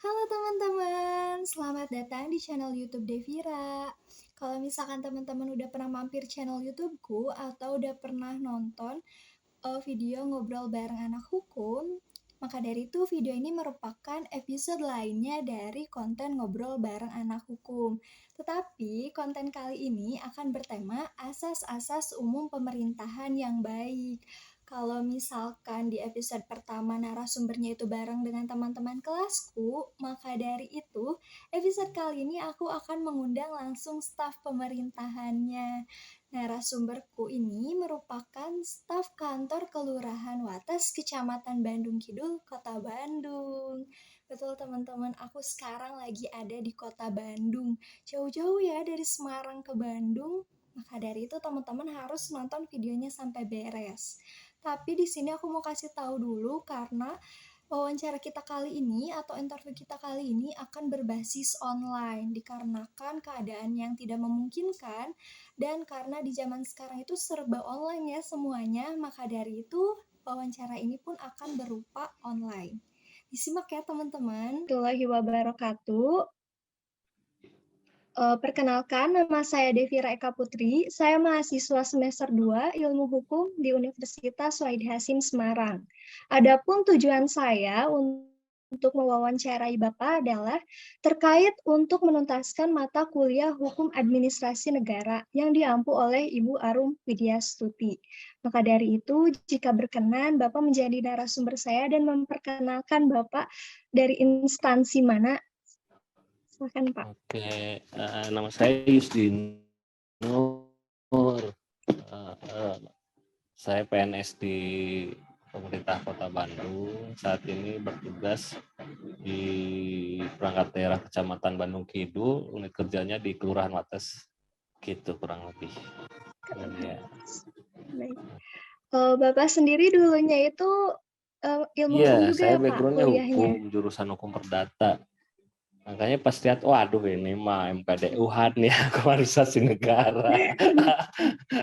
Halo teman-teman, selamat datang di channel YouTube Devira. Kalau misalkan teman-teman udah pernah mampir channel YouTubeku atau udah pernah nonton video ngobrol bareng anak hukum, maka dari itu video ini merupakan episode lainnya dari konten ngobrol bareng anak hukum. Tetapi konten kali ini akan bertema asas-asas umum pemerintahan yang baik. Kalau misalkan di episode pertama narasumbernya itu bareng dengan teman-teman kelasku, maka dari itu episode kali ini aku akan mengundang langsung staf pemerintahannya. Narasumberku ini merupakan staf kantor Kelurahan Wates, Kecamatan Bandung Kidul, Kota Bandung. Betul teman-teman, aku sekarang lagi ada di Kota Bandung. Jauh-jauh ya dari Semarang ke Bandung. Maka dari itu teman-teman harus nonton videonya sampai beres. Tapi di sini aku mau kasih tahu dulu karena wawancara kita kali ini atau interview kita kali ini akan berbasis online dikarenakan keadaan yang tidak memungkinkan dan karena di zaman sekarang itu serba online ya semuanya, maka dari itu wawancara ini pun akan berupa online. Disimak ya teman-teman. Warahmatullahi wabarakatuh. Perkenalkan, nama saya Devira Eka Putri. Saya mahasiswa semester 2 Ilmu Hukum di Universitas Wahid Hasim Semarang. Adapun tujuan saya untuk mewawancarai Bapak adalah terkait untuk menuntaskan mata kuliah Hukum Administrasi Negara yang diampu oleh Ibu Arum Widyastuti. Maka dari itu, jika berkenan, Bapak menjadi narasumber saya dan memperkenalkan Bapak dari instansi mana. Silakan, Pak. Oke, nama saya Yusdin Nur. Saya PNS di pemerintah Kota Bandung. Saat ini bertugas di perangkat daerah Kecamatan Bandung Kidul. Unit kerjanya di Kelurahan Wates, gitu kurang lebih. Ya. Baik. Bapak sendiri dulunya itu ilmu hukum Iya, juga saya ya Pak backgroundnya kuliahnya? hukum, jurusan hukum perdata. Makanya pas lihat, waduh ini mah MKDUhan ya, Kemanusiaan Negara.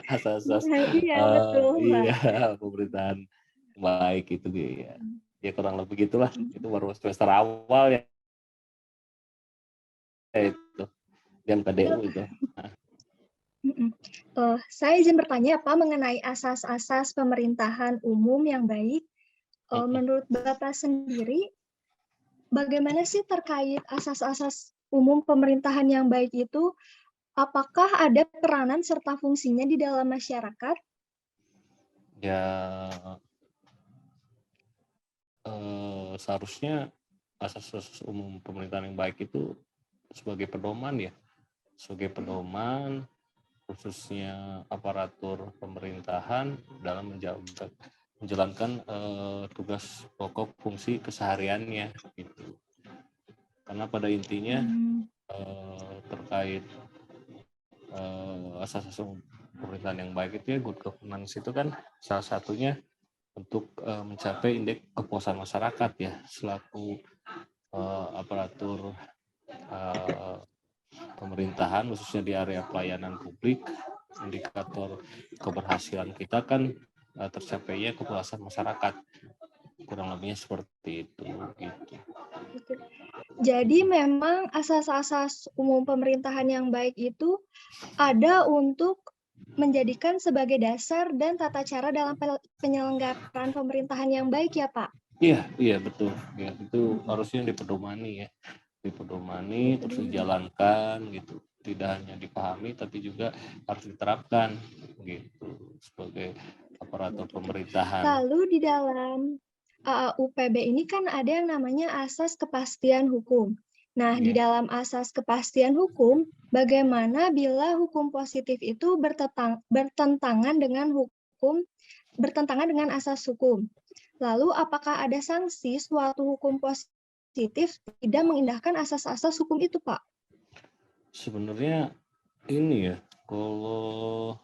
Asas-asas Iya betul Pak. iya pemerintahan baik itu ya. Ya kurang lebih gitulah. Itu baru semester awal ya itu di MKDU itu. Nah, Saya izin bertanya Pak mengenai asas-asas pemerintahan umum yang baik. Menurut Bapak sendiri, bagaimana sih terkait asas-asas umum pemerintahan yang baik itu? Apakah ada peranan serta fungsinya di dalam masyarakat? ya seharusnya asas-asas umum pemerintahan yang baik itu sebagai pedoman ya, sebagai pedoman khususnya aparatur pemerintahan dalam menjalankan tugas pokok fungsi kesehariannya gitu. Karena pada intinya terkait asas-asas pemerintahan yang baik itu ya good governance itu kan salah satunya untuk mencapai indeks kepuasan masyarakat ya selaku aparatur pemerintahan khususnya di area pelayanan publik. Indikator keberhasilan kita kan tercapainya kepuasan masyarakat, kurang lebihnya seperti itu gitu. Jadi memang asas-asas umum pemerintahan yang baik itu ada untuk menjadikan sebagai dasar dan tata cara dalam penyelenggaraan pemerintahan yang baik ya Pak? Iya betul ya, itu harusnya dipedomani ya, dipedomani terus dijalankan gitu, tidak hanya dipahami tapi juga harus diterapkan gitu sebagai aparatur pemerintahan. Lalu di dalam UPB ini kan ada yang namanya asas kepastian hukum. Nah, di dalam asas kepastian hukum, bagaimana bila hukum positif itu bertentangan dengan asas hukum? Lalu apakah ada sanksi suatu hukum positif tidak mengindahkan asas-asas hukum itu, Pak? Sebenarnya ini ya, kalau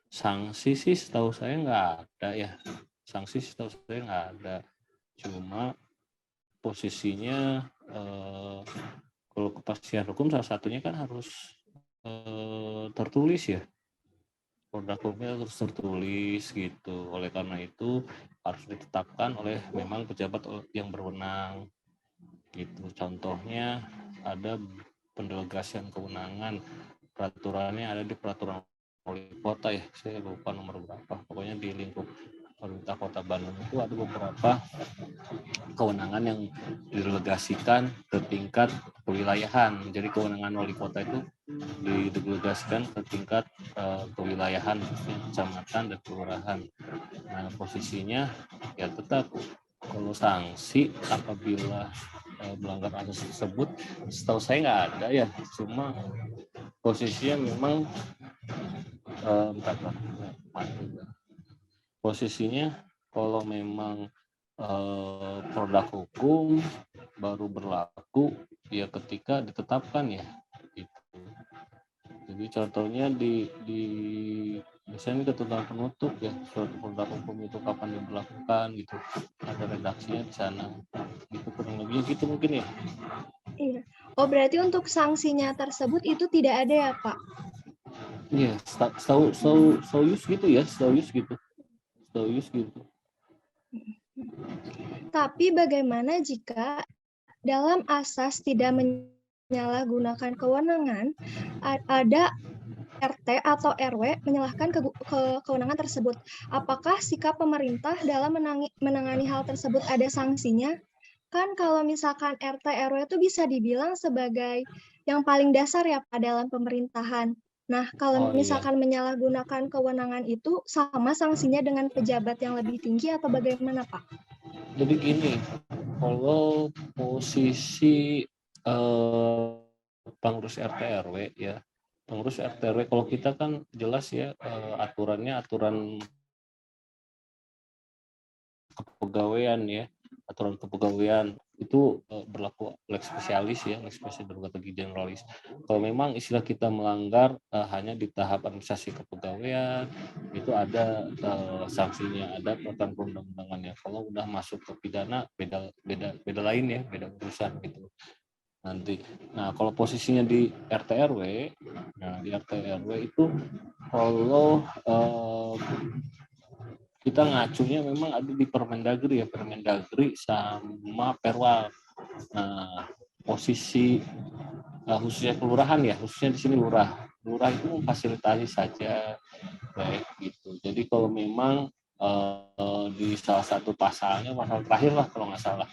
sanksi sih setahu saya nggak ada ya. Sanksi setahu saya nggak ada. Cuma posisinya kalau kepastian hukum salah satunya kan harus tertulis ya. Produk hukumnya harus tertulis gitu. Oleh karena itu harus ditetapkan oleh memang pejabat yang berwenang gitu. Contohnya ada pendelegasian kewenangan, peraturannya ada di peraturan wali kota ya, saya lupa nomor berapa, pokoknya di lingkup pemerintah kota Bandung itu ada beberapa kewenangan yang didelegasikan ke tingkat kewilayahan. Jadi kewenangan wali kota itu didelegasikan ke tingkat kewilayahan, kecamatan dan kelurahan. Nah, posisinya ya tetap kalau sanksi apabila melanggar asas tersebut, setahu saya nggak ada ya. Cuma posisinya memang posisinya kalau memang produk hukum baru berlaku ya ketika ditetapkan ya. Gitu. Jadi contohnya di biasanya ketentuan penutup ya, suatu produk hukum itu kapan diberlakukan gitu, ada redaksinya di sana gitu, kurang lebihnya gitu mungkin ya. Iya. Oh, berarti untuk sanksinya tersebut itu tidak ada ya, Pak? Iya, setahu gitu ya, setahu gitu. Tapi bagaimana jika dalam asas tidak menyalahgunakan kewenangan ada RT atau RW menyalahkan kewenangan tersebut? Apakah sikap pemerintah dalam menangani hal tersebut ada sanksinya? Kan kalau misalkan RT RW itu bisa dibilang sebagai yang paling dasar ya Pak dalam pemerintahan. Nah, kalau Oh iya, misalkan menyalahgunakan kewenangan itu sama sanksinya dengan pejabat yang lebih tinggi atau bagaimana Pak? jadi gini, kalau posisi pengurus RT RW ya, pengurus RT RW kalau kita kan jelas ya, aturannya aturan kepegawaian ya, aturan kepegawaian itu berlaku lex spesialis ya, lex spesialis berkata generalis. Kalau memang istilah kita melanggar hanya di tahap administrasi kepegawaian, itu ada sanksinya, ada peraturan perundang-undangannya. Kalau udah masuk ke pidana, beda lain ya, beda urusan gitu nanti. Nah, kalau posisinya di RT RW, nah di RT RW itu kalau kita ngacunya memang ada di Permendagri ya, Permendagri sama Perwal. Nah, posisi khususnya kelurahan ya, khususnya di sini lurah. Lurah itu memfasilitasi saja, baik gitu. Jadi kalau memang di salah satu pasalnya, pasal terakhir lah kalau nggak salah,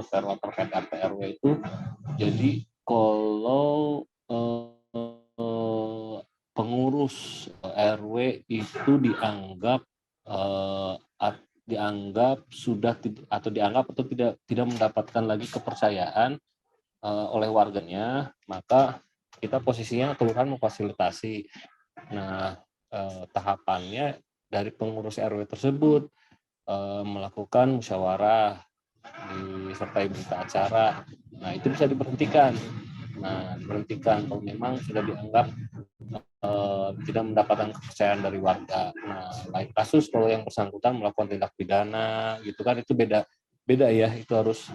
Perwal terkait RT RW itu, jadi kalau pengurus RW itu dianggap sudah atau dianggap atau tidak mendapatkan lagi kepercayaan oleh warganya, maka kita posisinya kelurahan memfasilitasi. Nah, tahapannya dari pengurus RW tersebut melakukan musyawarah disertai berita acara. Nah, itu bisa diberhentikan. Nah, diberhentikan kalau memang sudah dianggap tidak mendapatkan kepercayaan dari warga. Nah, lain kasus kalau yang bersangkutan melakukan tindak pidana gitu kan, itu beda ya, itu harus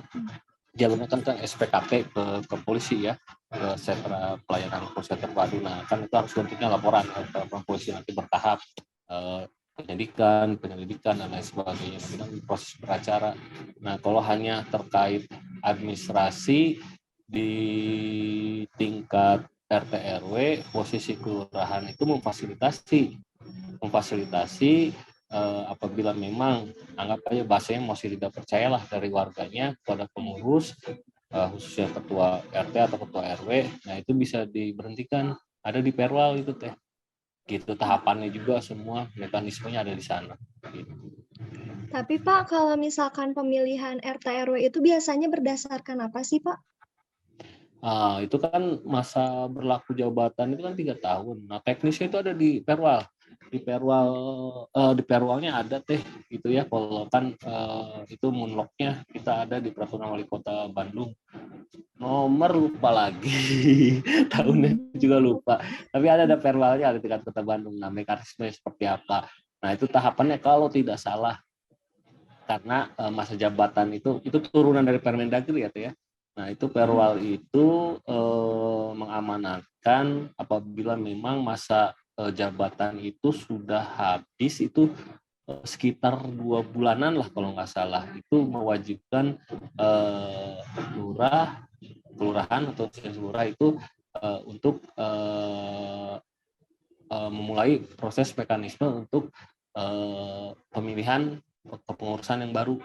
jalannya kan SPKP ke polisi ya, ke sentra pelayanan polisi terpadu. Nah, kan itu harus bentuknya laporan ke polisi, nanti bertahap penyelidikan dan lain sebagainya, nanti kan proses beracara. Nah, kalau hanya terkait administrasi di tingkat RT RW, posisi kelurahan itu memfasilitasi apabila memang anggap aja bahasanya masih tidak percayalah dari warganya kepada pengurus, khususnya ketua RT atau ketua RW, nah itu bisa diberhentikan, ada di perwal itu teh, gitu tahapannya juga, semua mekanismenya ada di sana. Gitu. Tapi Pak, kalau misalkan pemilihan RT RW itu biasanya berdasarkan apa sih Pak? Itu kan masa berlaku jabatan itu kan 3 tahun. Nah, teknisnya itu ada di perwal. Di perwalnya ada teh gitu ya. Kalau kan itu munloknya kita ada di peraturan wali kota Bandung. Nomor lupa lagi, tahunnya juga lupa. Tapi ada perwalnya, ada tingkat kota Bandung. Nah, mekanisme seperti apa? Nah, itu tahapannya kalau tidak salah, karena masa jabatan itu turunan dari Permendagri ya tuh ya. Nah, itu Perwal itu mengamanatkan apabila memang masa jabatan itu sudah habis, itu sekitar 2 bulanan lah kalau nggak salah, itu mewajibkan kelurahan atau lurah itu untuk memulai proses mekanisme untuk pemilihan kepengurusan yang baru,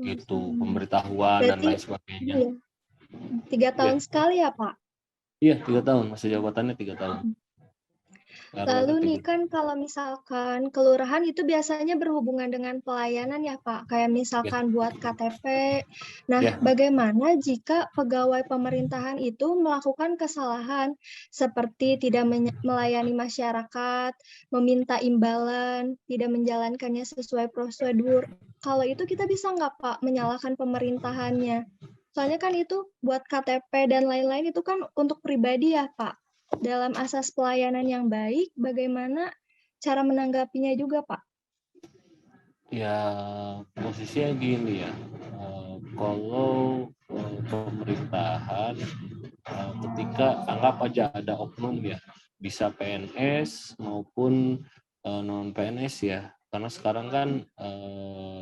gitu, pemberitahuan dan Berarti lain sebagainya. iya, 3 Ya, tahun sekali ya, Pak? iya 3 tahun, masa jabatannya 3 tahun. Lalu RW nih 3. kan kalau misalkan kelurahan itu biasanya berhubungan dengan pelayanan ya Pak, kayak Ya, misalkan buat KTP. Nah, ya. bagaimana jika pegawai pemerintahan itu melakukan kesalahan seperti tidak melayani masyarakat, meminta imbalan, tidak menjalankannya sesuai prosedur? Kalau itu kita bisa nggak Pak menyalahkan pemerintahannya? Soalnya kan itu buat KTP dan lain-lain itu kan untuk pribadi ya Pak. Dalam asas pelayanan yang baik, bagaimana cara menanggapinya juga, Pak? Ya, posisinya gini ya, kalau pemerintahan, ketika anggap aja ada oknum ya, bisa PNS maupun non PNS ya, karena sekarang kan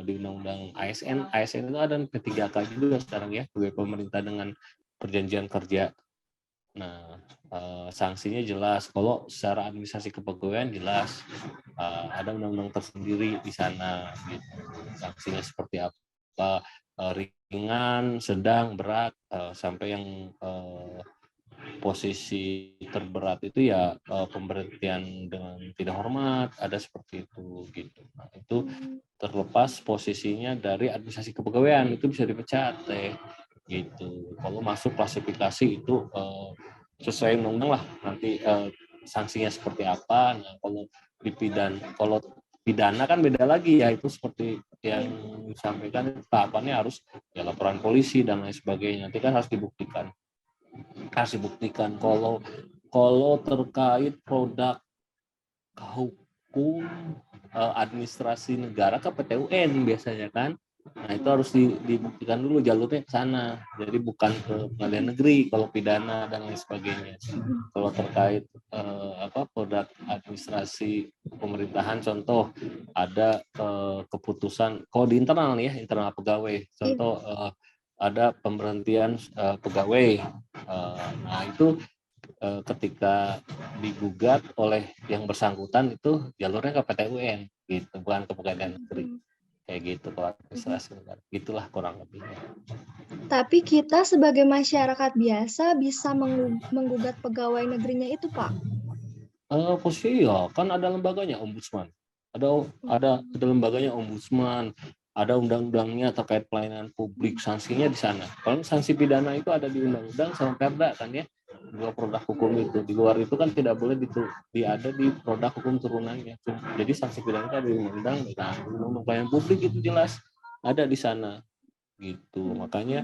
di undang-undang ASN itu ada P3K juga sekarang ya, sebagai pemerintah dengan perjanjian kerja. Nah, sanksinya jelas. Kalau secara administrasi kepegawaian jelas, ada undang-undang tersendiri di sana. Gitu. Sanksinya seperti apa? Ringan, sedang, berat, sampai yang posisi terberat itu ya pemberhentian dengan tidak hormat, ada seperti itu. Gitu. Nah, itu terlepas posisinya dari administrasi kepegawaian, itu bisa dipecat deh. Gitu. Kalau masuk klasifikasi itu sesuai undang-undang lah, nanti sanksinya seperti apa. Nah, kalau pidana kan beda lagi ya, itu seperti yang disampaikan, tahapannya harus ya laporan polisi dan lain sebagainya, nanti kan harus dibuktikan. Kalau terkait produk hukum administrasi negara ke PT UN biasanya kan. Nah, itu harus dibuktikan dulu jalurnya ke sana. Jadi bukan ke pengadilan negeri kalau pidana dan lain sebagainya. Kalau terkait produk administrasi pemerintahan, contoh ada keputusan kalau di internal nih ya, internal pegawai. Contoh ada pemberhentian pegawai. Nah, itu ketika digugat oleh yang bersangkutan itu jalurnya ke PT UN gitu, bukan ke pengadilan negeri, kayak gitu kalau administrasi negara. Gitulah kurang lebihnya. Tapi kita sebagai masyarakat biasa bisa menggugat pegawai negerinya itu, Pak? Posisi ya kan ada lembaganya ombudsman, ada lembaganya ombudsman, ada undang-undangnya terkait pelayanan publik, sanksinya di sana. Kalau sanksi pidana itu ada di undang-undang sama Perda kan ya, dua produk hukum itu. Di luar itu kan tidak boleh ada di produk hukum turunannya. Jadi sanksi pidana itu ada di undang-undang. Nah, undang-undang pelayanan publik itu jelas ada di sana gitu. Makanya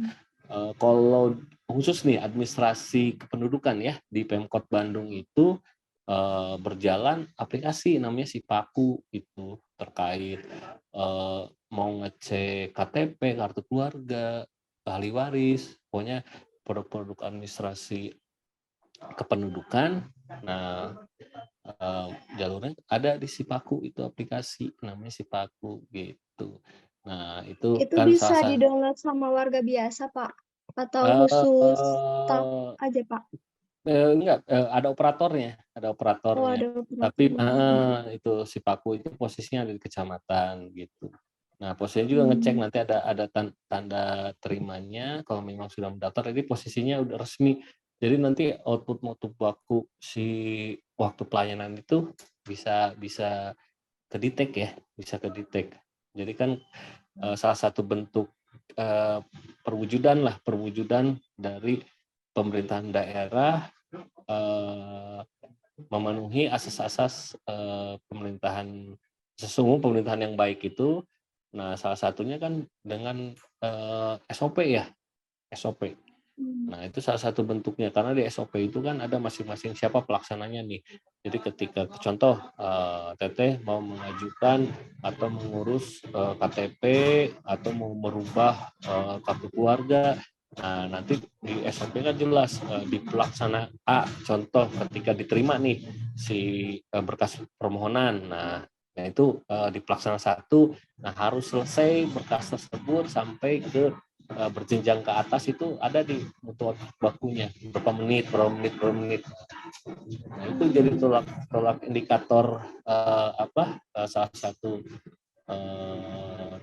kalau khusus nih administrasi kependudukan ya di Pemkot Bandung itu berjalan aplikasi namanya Sipaku, itu terkait mau ngecek KTP, kartu keluarga, ahli waris, pokoknya produk-produk administrasi kependudukan. Nah, jalurnya ada di Sipaku, itu aplikasi namanya Sipaku gitu. Nah, itu Itu kan bisa salah satu di-download sama warga biasa, Pak? Atau khusus staf aja, Pak? Enggak, ada Oh, operatornya. ada Tapi operatornya. itu si Paku itu posisinya ada di kecamatan gitu. Nah, posisinya juga ngecek nanti ada tanda terimanya kalau memang sudah mendaftar. Jadi posisinya udah resmi. Jadi nanti output waktu pelayanan itu bisa bisa kedetek ya, bisa kedetek. Jadi kan salah satu bentuk perwujudan dari pemerintahan daerah memenuhi asas-asas pemerintahan yang baik itu. Nah, salah satunya kan dengan SOP ya, SOP. Nah, itu salah satu bentuknya, karena di SOP itu kan ada masing-masing siapa pelaksananya nih. Jadi ketika contoh Teteh mau mengajukan atau mengurus KTP atau mau merubah kartu keluarga, nah nanti di SOP kan jelas di pelaksana A, contoh ketika diterima nih si berkas permohonan. Nah, Nah itu di pelaksana 1, nah harus selesai berkas tersebut sampai ke berjenjang ke atas itu ada di mutu bakunya berapa menit. Nah itu jadi tolak indikator salah satu eh,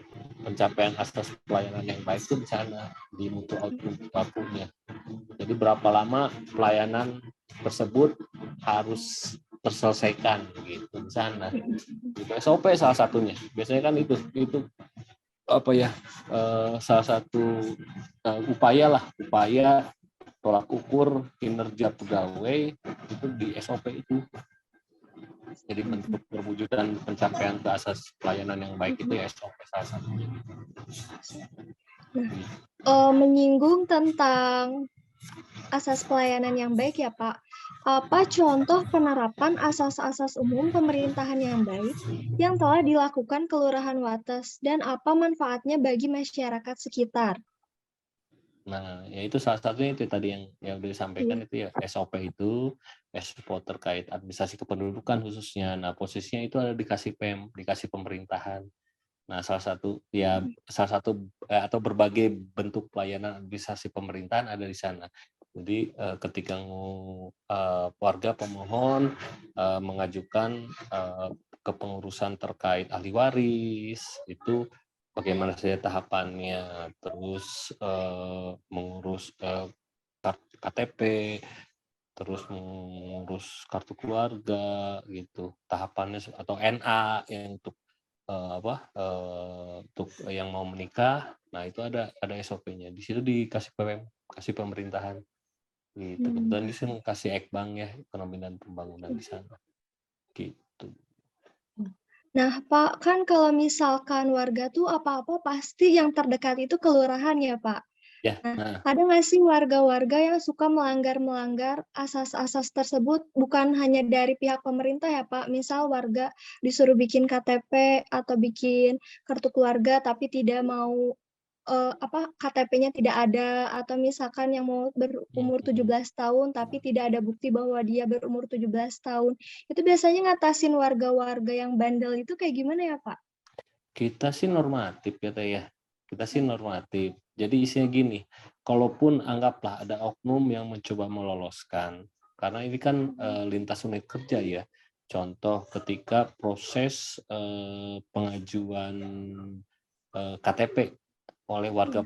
pencapaian asas pelayanan yang baik itu di sana di mutu output bakunya. Jadi berapa lama pelayanan tersebut harus terselesaikan gitu di sana. Gitu. SOP salah satunya. Biasanya kan itu apa ya salah satu upaya tolak ukur kinerja pegawai itu di SOP itu. Jadi bentuk perwujudan pencapaian ke asas pelayanan yang baik itu ya SOP salah satunya. Nah, menyinggung tentang asas pelayanan yang baik ya Pak. Apa contoh penerapan asas-asas umum pemerintahan yang baik yang telah dilakukan Kelurahan Wates dan apa manfaatnya bagi masyarakat sekitar? Nah, ya itu salah satunya itu tadi yang udah disampaikan itu ya SOP itu SOP terkait administrasi kependudukan khususnya. Nah, posisinya itu ada dikasih dikasih pemerintahan. Nah, salah satu atau berbagai bentuk pelayanan administrasi pemerintahan ada di sana. Jadi ketika warga pemohon mengajukan kepengurusan terkait ahli waris itu bagaimana saja tahapannya, terus mengurus KTP, terus mengurus kartu keluarga gitu, tahapannya atau NA yang untuk yang mau menikah. Nah itu ada SOP-nya. Di situ kasih pemerintahan gitu. Dan di sini kasih Ekbang ya ekonomi dan pembangunan di sana. Gitu. Nah, Pak, kan kalau misalkan warga tuh apa-apa pasti yang terdekat itu kelurahan ya, Pak. Ya. Nah, ada nggak sih warga-warga yang suka melanggar asas-asas tersebut bukan hanya dari pihak pemerintah ya, Pak? Misal warga disuruh bikin KTP atau bikin kartu keluarga tapi tidak mau KTP-nya tidak ada atau misalkan yang mau berumur 17 tahun tapi tidak ada bukti bahwa dia berumur 17 tahun. Itu biasanya ngatasin warga-warga yang bandel itu kayak gimana ya, Pak? Kita sih normatif ya Teh ya. Kita sih normatif. Jadi isinya gini, kalaupun anggaplah ada oknum yang mencoba meloloskan, karena ini kan lintas unit kerja ya. Contoh ketika proses pengajuan KTP oleh warga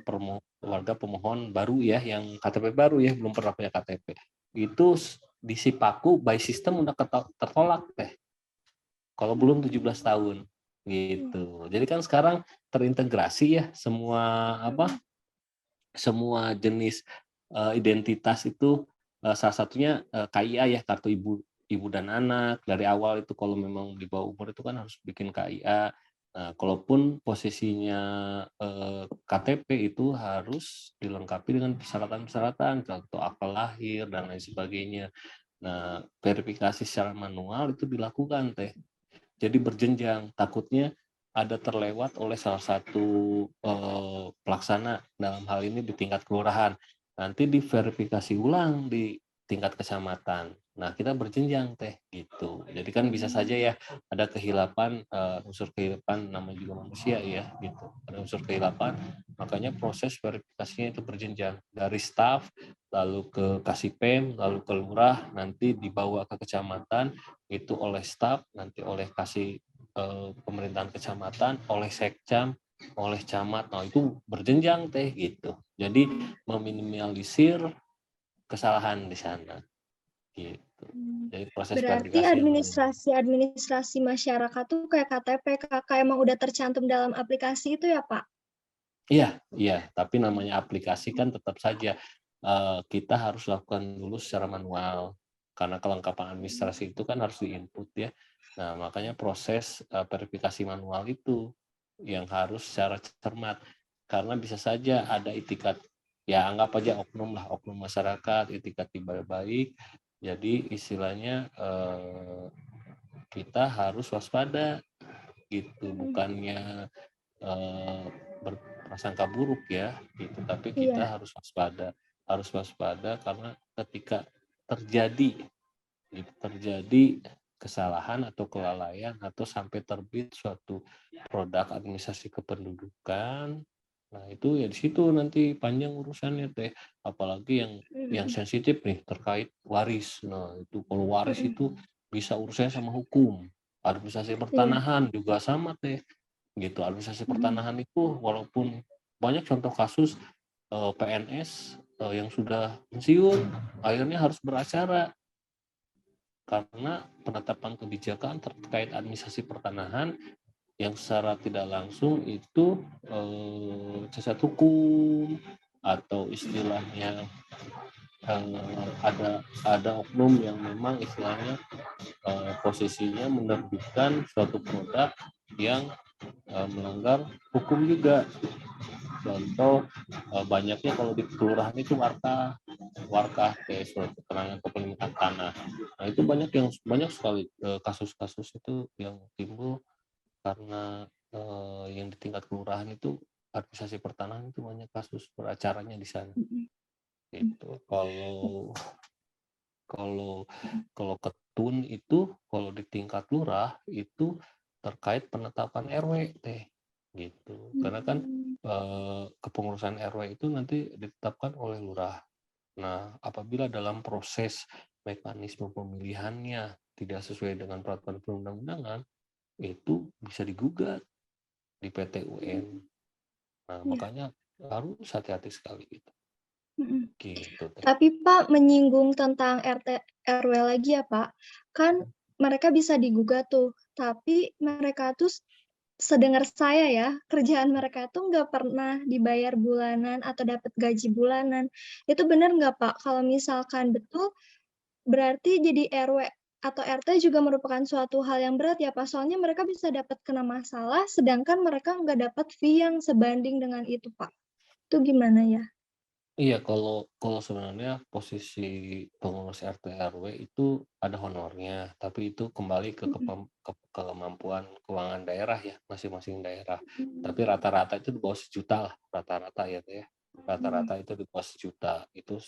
pemohon baru ya, yang KTP baru ya, belum pernah punya KTP. Itu di Sipaku by system udah tertolak Teh. Kalau belum 17 tahun gitu. Jadi kan sekarang terintegrasi ya semua jenis identitas itu salah satunya KIA ya, kartu ibu dan anak. Dari awal itu kalau memang di bawah umur itu kan harus bikin KIA. Nah, kalaupun posisinya KTP itu harus dilengkapi dengan persyaratan-persyaratan, contoh akta lahir dan lain sebagainya. Nah, verifikasi secara manual itu dilakukan Teh. Jadi berjenjang, takutnya ada terlewat oleh salah satu pelaksana dalam hal ini di tingkat kelurahan. Nanti diverifikasi ulang di tingkat kecamatan. Nah, kita berjenjang Teh gitu. Jadi kan bisa saja ya ada kehilapan, unsur kehilapan, namanya juga manusia ya gitu. Ada unsur kehilapan, makanya proses verifikasinya itu berjenjang dari staf, lalu ke Kasipem, lalu ke lurah, nanti dibawa ke kecamatan, itu oleh staf, nanti oleh pemerintahan kecamatan, oleh sekcam, oleh camat. Nah itu berjenjang Teh gitu. Jadi meminimalisir kesalahan di sana gitu. Jadi proses Berarti verifikasi yang berjenjang. administrasi masyarakat tuh kayak KTP, KK emang udah tercantum dalam aplikasi itu ya, Pak? Iya, tapi namanya aplikasi kan tetap saja kita harus lakukan dulu secara manual karena kelengkapan administrasi itu kan harus diinput ya. Nah, makanya proses verifikasi manual itu yang harus secara cermat karena bisa saja ada itikat, ya anggap aja oknum masyarakat, itikat tidak baik. Jadi istilahnya kita harus waspada gitu, bukannya berprasangka buruk ya gitu, tapi kita Iya. harus waspada karena ketika terjadi kesalahan atau kelalaian atau sampai terbit suatu produk administrasi kependudukan. Nah, itu ya di situ nanti panjang urusannya teh. Apalagi yang Mhm, sensitif nih terkait waris. Nah, itu kalau waris mhm, itu bisa urusannya sama hukum. Administrasi iya, pertanahan juga sama teh. Gitu. Administrasi mhm, pertanahan itu walaupun banyak contoh kasus PNS yang sudah pensiun akhirnya harus beracara karena penetapan kebijakan terkait administrasi pertanahan yang secara tidak langsung itu cacat hukum atau istilahnya ada oknum yang memang istilahnya posisinya menerbitkan suatu produk yang melanggar hukum juga. Contoh banyaknya kalau di kelurahan itu warkah kayak surat keterangan kepemilikan tanah. Nah itu banyak sekali kasus-kasus itu yang timbul karena yang di tingkat kelurahan itu administrasi pertanahan itu banyak kasus beracaranya di sana. mhm, mhm, Itu kalau kalau kalau ketun itu kalau di tingkat lurah itu terkait penetapan RW teh gitu. Karena kan mmm, kepengurusan RW itu nanti ditetapkan oleh lurah. Nah, apabila dalam proses mekanisme pemilihannya tidak sesuai dengan peraturan perundang-undangan, itu bisa digugat di PT UN. mhm, Nah, iya, makanya harus hati-hati sekali gitu. mhm. Gitu teh. Tapi Pak, menyinggung tentang RT RW lagi ya Pak, kan mereka bisa digugat tuh, tapi mereka tuh sedengar saya ya, kerjaan mereka tuh nggak pernah dibayar bulanan atau dapat gaji bulanan. Itu bener nggak Pak? Kalau misalkan betul, berarti jadi RW atau RT juga merupakan suatu hal yang berat ya Pak? Soalnya mereka bisa dapat kena masalah, sedangkan mereka nggak dapat fee yang sebanding dengan itu Pak. Itu gimana ya? Iya, kalau kalau sebenarnya posisi pengurus RT RW itu ada honornya, tapi itu kembali Mhm, ke kemampuan keuangan daerah ya, masing-masing daerah. Tapi mmm, rata-rata itu di bawah sejuta lah, rata-rata ya Teh ya. mhm, Rata-rata itu di bawah sejuta, itu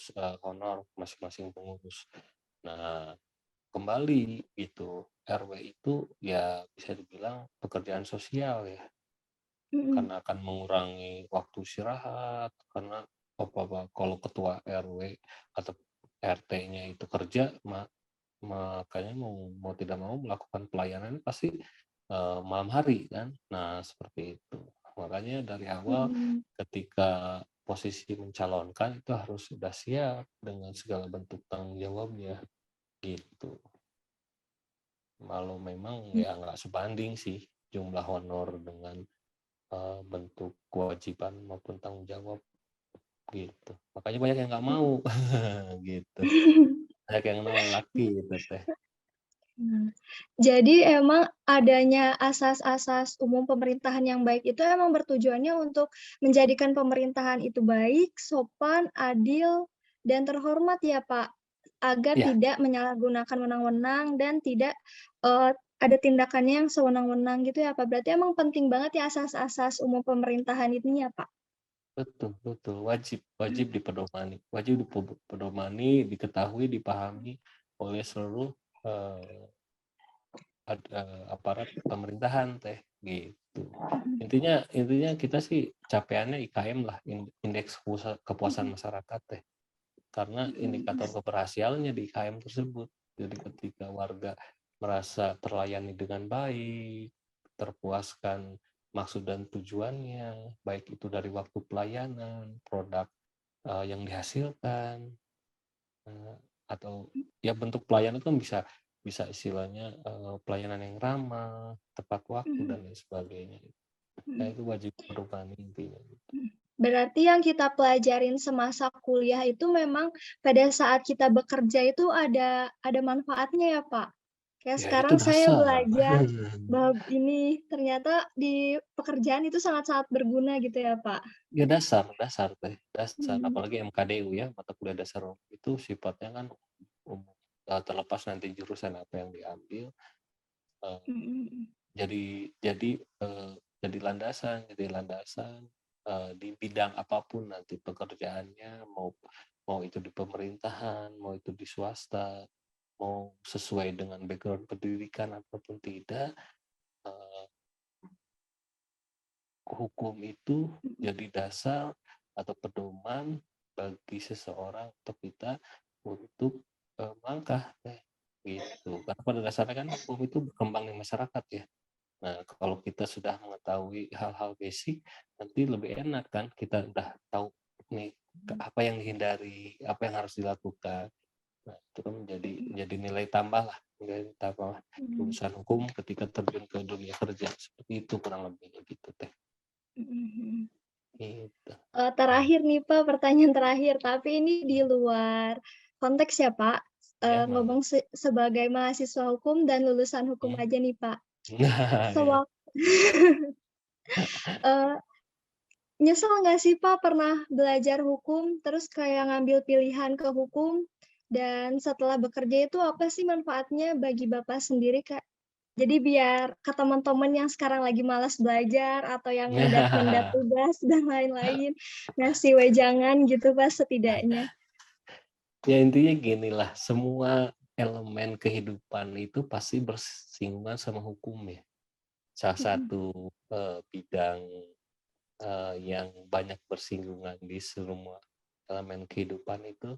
honor masing-masing pengurus. Nah, kembali itu RW itu ya bisa dibilang pekerjaan sosial ya. mhm, Karena akan mengurangi waktu istirahat, karena kalau ketua RW atau RT-nya itu kerja, makanya mau mau tidak mau melakukan pelayanan pasti malam hari kan. Nah, seperti itu. Makanya dari awal mhm, ketika posisi mencalonkan itu harus sudah siap dengan segala bentuk tanggung jawabnya gitu. Kalau memang mmm, ya nggak sebanding sih jumlah honor dengan bentuk kewajiban maupun tanggung jawab gitu. Makanya banyak yang nggak mau mhm. gitu. Banyak yang nolak gitu teh. Nah, jadi emang adanya asas-asas umum pemerintahan yang baik itu emang bertujuannya untuk menjadikan pemerintahan itu baik, sopan, adil, dan terhormat ya, Pak? Agar Iya, tidak menyalahgunakan wewenang dan tidak, ada tindakannya yang sewenang-wenang gitu ya, Pak? Berarti emang penting banget ya asas-asas umum pemerintahan ini ya, Pak? betul betul, wajib Mmm, wajib dipedomani, diketahui, dipahami oleh seluruh eh, aparat pemerintahan teh gitu. mhm, Intinya kita sih capaiannya IKM lah, indeks kepuasan mhm, masyarakat teh. Karena mhm, indikator keberhasilannya di IKM tersebut. Jadi ketika warga merasa terlayani dengan baik, terpuaskan maksud dan tujuannya, baik itu dari waktu pelayanan, produk yang dihasilkan, eh, atau ya bentuk pelayanan kan bisa bisa istilahnya pelayanan yang ramah, tepat waktu mhm, dan lain sebagainya. Ya mhm. itu wajib perubahan intinya. Mhm. Berarti yang kita pelajarin semasa kuliah itu memang pada saat kita bekerja itu ada manfaatnya ya, Pak? Kayak Ya itu sekarang saya dasar. belajar bab ini, ternyata di pekerjaan itu sangat-sangat berguna gitu ya, Pak? Ya dasar, dasar teh, dasar. Mhm, Apalagi MKDU ya, mata kuliah dasar itu sifatnya kan umum. Terlepas nanti jurusan apa yang diambil, eh, mhm, mhm, jadi jadi landasan di bidang apapun nanti pekerjaannya mau mau itu di pemerintahan, mau itu di swasta, mau sesuai dengan background pendidikan ataupun tidak, eh, hukum itu Mhm. jadi dasar atau pedoman bagi seseorang atau kita untuk melangkah gitu. Karena pada dasarnya kan hukum itu berkembang di masyarakat ya. Nah, kalau kita sudah mengetahui hal-hal basic, nanti lebih enak kan kita udah tahu nih apa yang dihindari, apa yang harus dilakukan. Nah, itu kan menjadi nilai tambah lah, nilai tambah Mhm. lulusan hukum ketika terjun ke dunia kerja. Seperti itu kurang lebih gitu teh. Mhm mhm. Gitu. Terakhir nih, Pak, pertanyaan terakhir, tapi ini di luar konteks ya, Pak. Ya, boleh. Ngomong sebagai mahasiswa hukum dan lulusan hukum Hmm. aja nih, Pak. Nah, ya. Sewak eee, Nyesel nggak sih, Pak, pernah belajar hukum, terus kayak ngambil pilihan ke hukum, dan setelah bekerja itu apa sih manfaatnya bagi Bapak sendiri, Kak? Jadi biar ke teman-teman yang sekarang lagi malas belajar atau yang nunda-nunda tugas dan lain-lain, ngasih wejangan gitu, Pak, setidaknya. Ya intinya gini lah, semua elemen kehidupan itu pasti bersinggungan sama hukum ya. Salah Mhm, satu bidang yang banyak bersinggungan di semua elemen kehidupan itu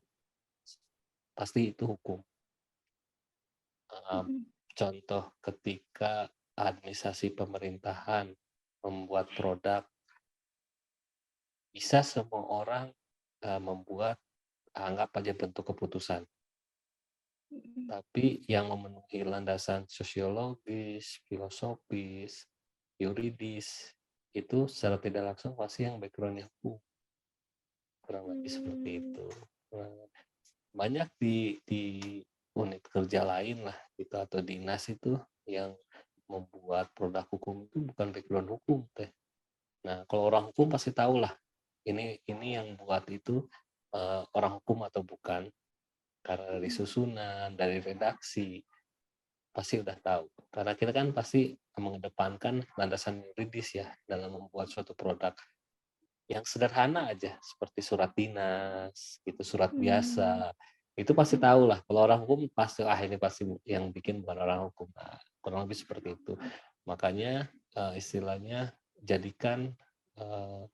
pasti itu hukum. Eh, mhm, Contoh ketika administrasi pemerintahan membuat produk, bisa semua orang membuat, anggap aja bentuk keputusan. mhm, Tapi yang memenuhi landasan sosiologis, filosofis, yuridis, itu secara tidak langsung pasti yang background-nya hukum, kurang lebih seperti mmm, itu. Nah, banyak di unit kerja lain lah gitu atau dinas itu yang membuat produk hukum itu bukan background hukum teh. Nah, kalau orang hukum pasti tahu lah ini yang buat itu orang hukum atau bukan, karena dari mhm, susunan, dari redaksi, pasti udah tahu. Karena kita kan pasti mengedepankan landasan yuridis ya dalam membuat suatu produk yang sederhana aja seperti surat dinas, gitu, surat mmm, biasa. Itu pasti mhm, tahu lah. Kalau orang hukum pasti ini pasti yang bikin bukan orang hukum. Nah, kurang lebih seperti itu. Makanya istilahnya jadikan eh,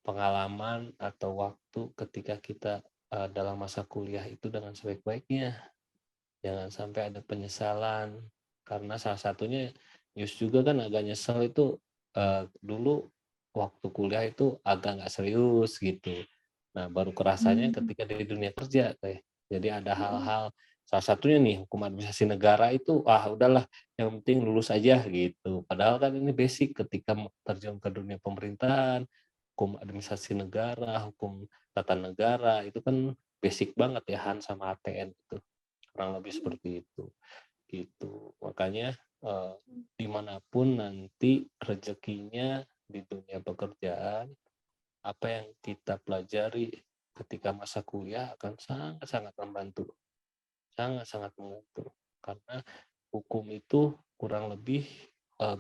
pengalaman atau waktu ketika kita dalam masa kuliah itu dengan sebaik-baiknya. Jangan sampai ada penyesalan, karena salah satunya Yus juga kan agak nyesel itu dulu waktu kuliah itu agak nggak serius gitu. Nah, baru kerasanya mmm, ketika di dunia kerja teh. Jadi ada mhm, hal-hal, salah satunya nih hukum administrasi negara itu udahlah yang penting lulus aja gitu. Padahal kan ini basic ketika terjun ke dunia pemerintahan, hukum administrasi negara, hukum tata negara itu kan basic banget ya Han sama ATN itu. Kurang lebih mhm, seperti itu, gitu. Makanya, dimanapun nanti rezekinya di dunia pekerjaan, apa yang kita pelajari ketika masa kuliah akan sangat-sangat membantu, sangat-sangat membantu. Karena hukum itu kurang lebih,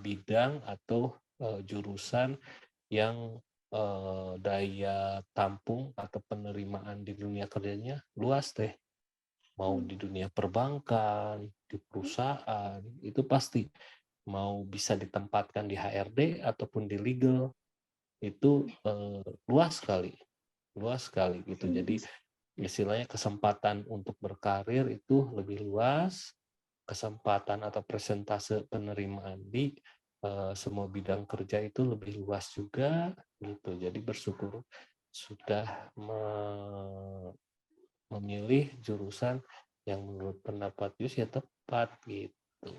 bidang atau, jurusan yang, daya tampung atau penerimaan di dunia kerjanya luas deh. Mau mmm, di dunia perbankan, di mhm, perusahaan, itu pasti. Mau bisa ditempatkan di HRD ataupun di legal, itu luas sekali gitu. mhm, Jadi istilahnya kesempatan untuk berkarir itu lebih luas, kesempatan atau presentase penerimaan di semua bidang kerja itu lebih luas juga gitu. Jadi bersyukur sudah memilih jurusan yang menurut pendapat Yus ya tepat gitu.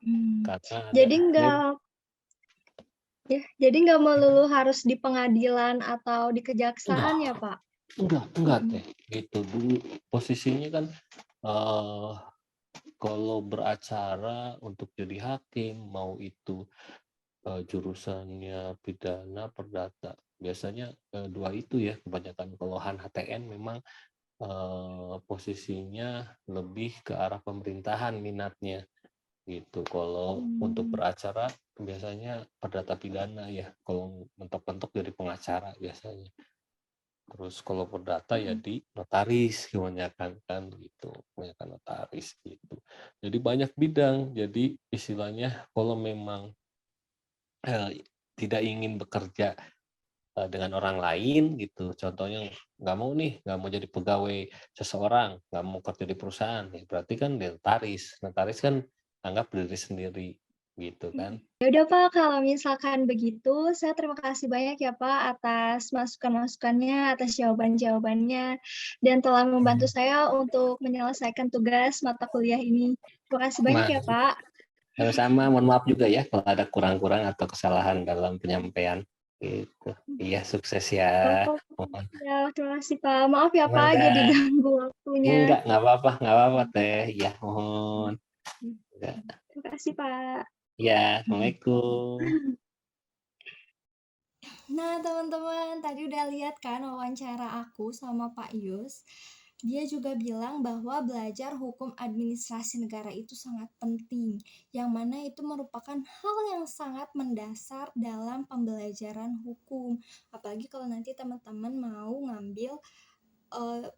mmm. Karena ada Jadi mem nggak jadi nggak melulu harus di pengadilan atau di enggak, kejaksaan ya, Pak? enggak Mhm, teh gitu. Dulu posisinya kan eh kalau beracara untuk jadi hakim mau itu jurusannya pidana perdata. Biasanya dua itu ya kebanyakan. Kalau Han HTN memang posisinya lebih ke arah pemerintahan minatnya. Gitu. Kalau untuk mmm, beracara biasanya perdata pidana ya, kalau mentok-mentok jadi pengacara biasanya. Terus kalau perdata ya di notaris kebanyakan kan gitu, kebanyakan notaris gitu. Jadi banyak bidang. Jadi istilahnya kalau memang tidak ingin bekerja dengan orang lain gitu, contohnya nggak mau jadi pegawai seseorang, nggak mau kerja di perusahaan, ya berarti kan di notaris. Notaris kan anggap diri sendiri gitu kan. Ya udah Pak, kalau misalkan begitu, saya terima kasih banyak ya Pak atas masukan-masukannya, atas jawaban-jawabannya, dan telah membantu saya untuk menyelesaikan tugas mata kuliah ini. Terima kasih banyak Nah, ya Pak. sama-sama, mohon maaf juga ya kalau ada kurang-kurang atau kesalahan dalam penyampaian gitu. Iya, sukses ya. Bapak, Mohon. ya, terima kasih Pak. Maaf ya Pak, jadi Semoga ganggu waktunya. nggak apa-apa teh. Ya, mohon. Enggak. Terima kasih Pak. Ya, assalamualaikum. Nah, teman-teman, tadi udah lihat kan wawancara aku sama Pak Yus. Dia juga bilang bahwa belajar hukum administrasi negara itu sangat penting, yang mana itu merupakan hal yang sangat mendasar dalam pembelajaran hukum. Apalagi kalau nanti teman-teman mau ngambil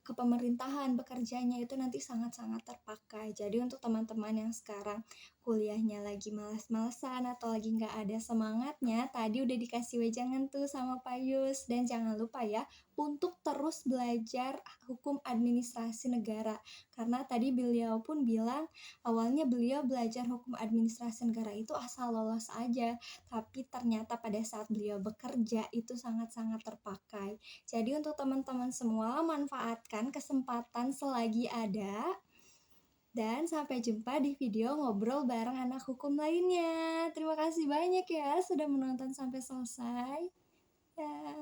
kepemerintahan, bekerjanya itu nanti sangat-sangat terpakai. Jadi untuk teman-teman yang sekarang kuliahnya lagi malas-malesan atau lagi nggak ada semangatnya, tadi udah dikasih wejangan tuh sama Pak Yus. Dan jangan lupa ya untuk terus belajar hukum administrasi negara, karena tadi beliau pun bilang awalnya beliau belajar hukum administrasi negara itu asal lolos aja, tapi ternyata pada saat beliau bekerja itu sangat-sangat terpakai. Jadi untuk teman-teman semua, manfaatkan kesempatan selagi ada. Dan sampai jumpa di video ngobrol bareng anak hukum lainnya. Terima kasih banyak ya sudah menonton sampai selesai. Ya.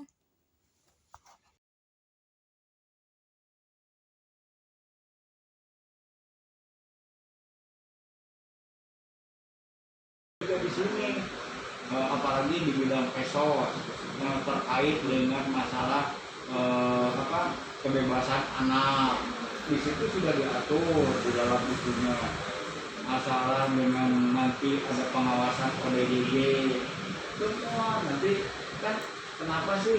Juga di sini apalagi di bidang pesos yang terkait dengan masalah kebebasan anak, di situ sudah diatur di dalam itunya, masalah dengan nanti ada pengawasan ODGJ semua. Nanti kan kenapa sih